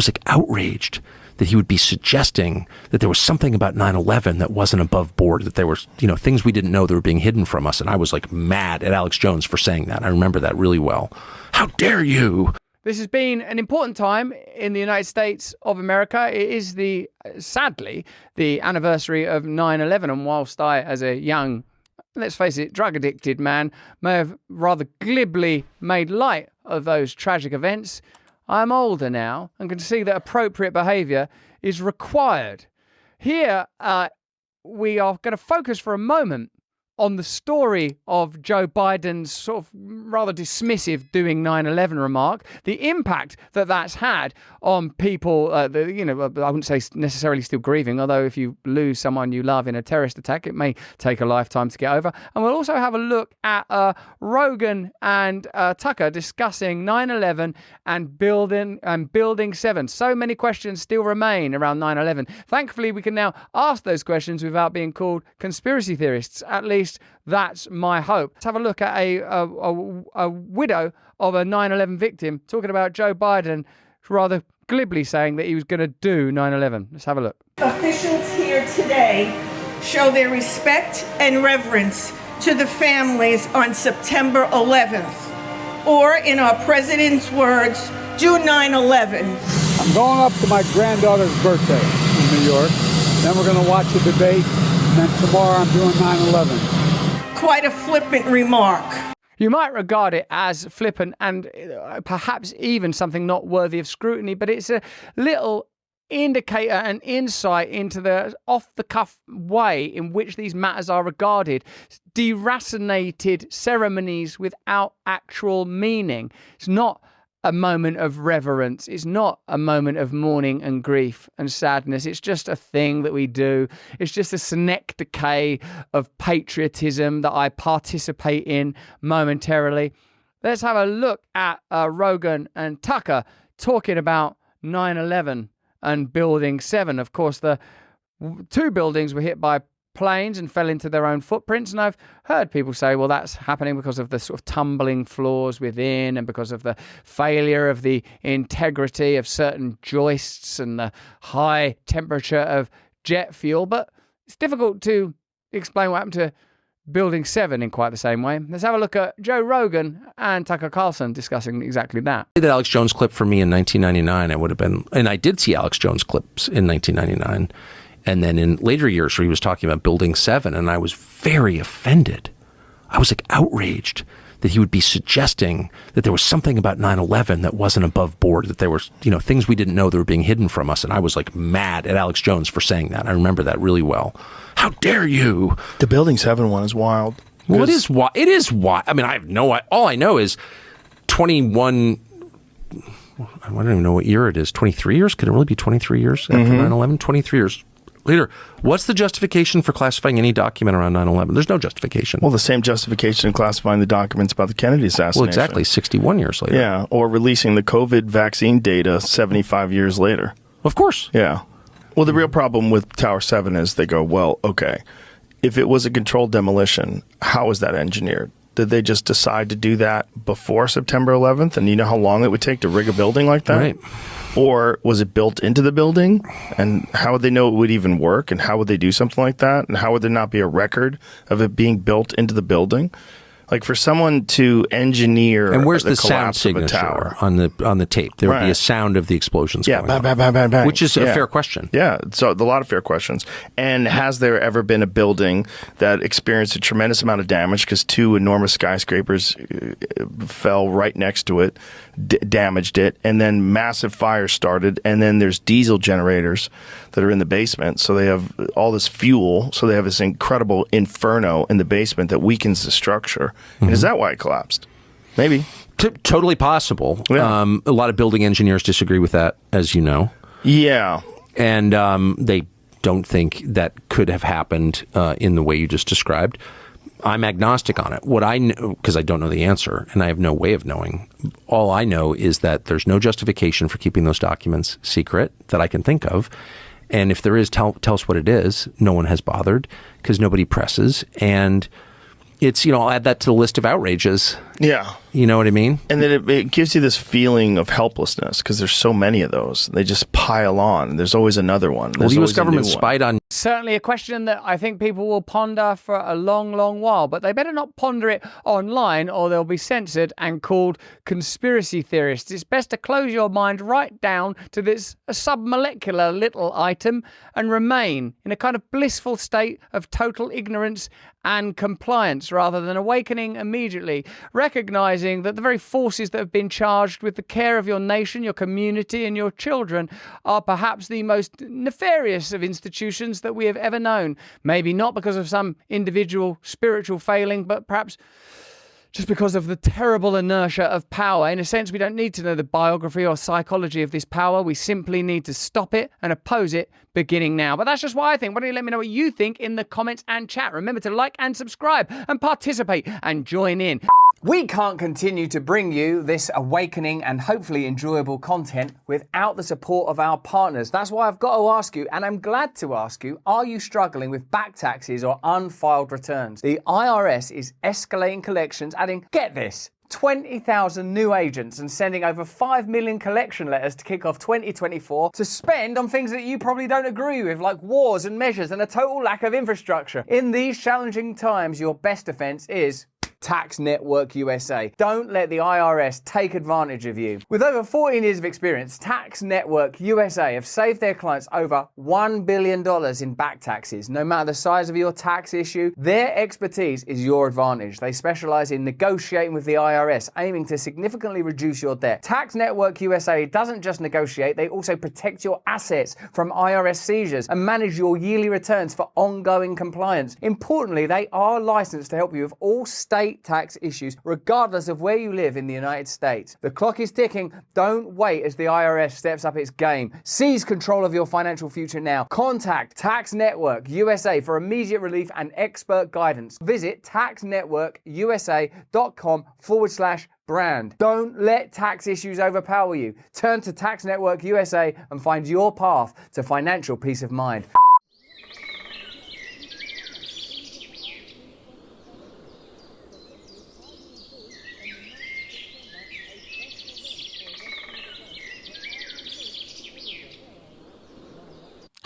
was like outraged that he would be suggesting that there was something about 9/11 that wasn't above board, that there were, things we didn't know that were being hidden from us. And I was like mad at Alex Jones for saying that. I remember that really well. How dare you? This has been an important time in the United States of America. It is sadly, the anniversary of 9/11. And whilst I, as a young, let's face it, drug-addicted man, may have rather glibly made light of those tragic events, I'm older now and can see that appropriate behaviour is required. Here, we are going to focus for a moment on the story of Joe Biden's sort of rather dismissive doing 9/11 remark, the impact that that's had on people, I wouldn't say necessarily still grieving, although if you lose someone you love in a terrorist attack, it may take a lifetime to get over. And we'll also have a look at Rogan and Tucker discussing 9/11 and Building 7. So many questions still remain around 9/11. Thankfully, we can now ask those questions without being called conspiracy theorists. At least that's my hope. Let's have a look at a widow of a 9/11 victim talking about Joe Biden rather glibly saying that he was going to do 9/11. Let's have a look. Officials here today show their respect and reverence to the families on September 11th. Or, in our president's words, do 9/11. I'm going up to my granddaughter's birthday in New York. Then we're going to watch the debate. And then tomorrow I'm doing 9/11. Quite a flippant remark. You might regard it as flippant and perhaps even something not worthy of scrutiny, but it's a little indicator and insight into the off-the-cuff way in which these matters are regarded. Deracinated ceremonies without actual meaning. It's not a moment of reverence. It's not a moment of mourning and grief and sadness. It's just a thing that we do. It's just a synecdoche of patriotism that I participate in momentarily. Let's have a look at Rogan and Tucker talking about 9/11 and Building 7. Of course, the two buildings were hit by planes and fell into their own footprints. And I've heard people say, well, that's happening because of the sort of tumbling floors within and because of the failure of the integrity of certain joists and the high temperature of jet fuel. But it's difficult to explain what happened to Building 7 in quite the same way. Let's have a look at Joe Rogan and Tucker Carlson discussing exactly that. That Alex Jones clip for me in 1999, I would have been, and I did see Alex Jones clips in 1999. And then in later years where he was talking about Building 7, and I was very offended. I was like outraged that he would be suggesting that there was something about 9/11 that wasn't above board, that there were, things we didn't know that were being hidden from us. And I was like mad at Alex Jones for saying that. I remember that really well. How dare you? The Building 7 one is wild. Well, it is wild. It is wild. I mean, I have all I know is 21, I don't even know what year it is. 23 years? Could it really be 23 years after 9/11? 23 years later. What's the justification for classifying any document around 9/11? There's no justification. Well, the same justification in classifying the documents about the Kennedy assassination. Well, exactly. 61 years later. Yeah, or releasing the COVID vaccine data 75 years later. Of course. Yeah. Well, the real problem with Tower 7 is they go, well, okay, if it was a controlled demolition, how was that engineered? Did they just decide to do that before September 11th? And you know how long it would take to rig a building like that? Right. Or was it built into the building? And how would they know it would even work? And how would they do something like that? And how would there not be a record of it being built into the building? Like for someone to engineer and where's the sound collapse of a signature tower on the tape? There would be a sound of the explosions. Yeah, going bang, on, bang, bang, bang, bang. which is a fair question. Yeah, so a lot of fair questions. And has there ever been a building that experienced a tremendous amount of damage because two enormous skyscrapers fell right next to it, damaged it, and then massive fires started, and then there's diesel generators that are in the basement, so they have all this fuel, so they have this incredible inferno in the basement that weakens the structure. And is that why it collapsed? Maybe. Totally possible. Yeah. A lot of building engineers disagree with that, as you know. Yeah. And they don't think that could have happened in the way you just described. I'm agnostic on it. What I know, because I don't know the answer, and I have no way of knowing, all I know is that there's no justification for keeping those documents secret that I can think of. And if there is, tell us what it is. No one has bothered because nobody presses. And it's, I'll add that to the list of outrages. Yeah. You know what I mean? And then it gives you this feeling of helplessness because there's so many of those. They just pile on. There's always another one. Well, There's the U.S. always a government new one. spied on. Certainly a question that I think people will ponder for a long, long while, but they better not ponder it online or they'll be censored and called conspiracy theorists. It's best to close your mind right down to this submolecular little item and remain in a kind of blissful state of total ignorance and compliance rather than awakening immediately, recognizing that the very forces that have been charged with the care of your nation, your community, and your children are perhaps the most nefarious of institutions that we have ever known. Maybe not because of some individual spiritual failing, but perhaps just because of the terrible inertia of power. In a sense, we don't need to know the biography or psychology of this power. We simply need to stop it and oppose it beginning now. But that's just what I think. Why don't you let me know what you think in the comments and chat? Remember to like and subscribe and participate and join in. We can't continue to bring you this awakening and hopefully enjoyable content without the support of our partners. That's why I've got to ask you, and I'm glad to ask you, are you struggling with back taxes or unfiled returns? The IRS is escalating collections, adding, get this, 20,000 new agents and sending over 5 million collection letters to kick off 2024 to spend on things that you probably don't agree with, like wars and measures and a total lack of infrastructure. In these challenging times, your best defense is Tax Network USA. Don't let the IRS take advantage of you. With over 14 years of experience, Tax Network USA have saved their clients over $1 billion in back taxes. No matter the size of your tax issue, their expertise is your advantage. They specialize in negotiating with the IRS, aiming to significantly reduce your debt. Tax Network USA doesn't just negotiate, they also protect your assets from IRS seizures and manage your yearly returns for ongoing compliance. Importantly, they are licensed to help you with all state tax issues, regardless of where you live in the United States. The clock is ticking. Don't wait as the IRS steps up its game. Seize control of your financial future now. Contact Tax Network USA for immediate relief and expert guidance. Visit taxnetworkusa.com/brand. Don't let tax issues overpower you. Turn to Tax Network USA and find your path to financial peace of mind.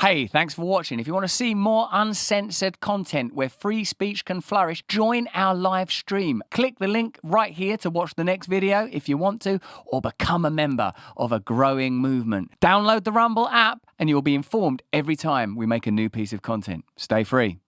Hey, thanks for watching. If you want to see more uncensored content where free speech can flourish, join our live stream. Click the link right here to watch the next video if you want to, or become a member of a growing movement. Download the Rumble app and you'll be informed every time we make a new piece of content. Stay free.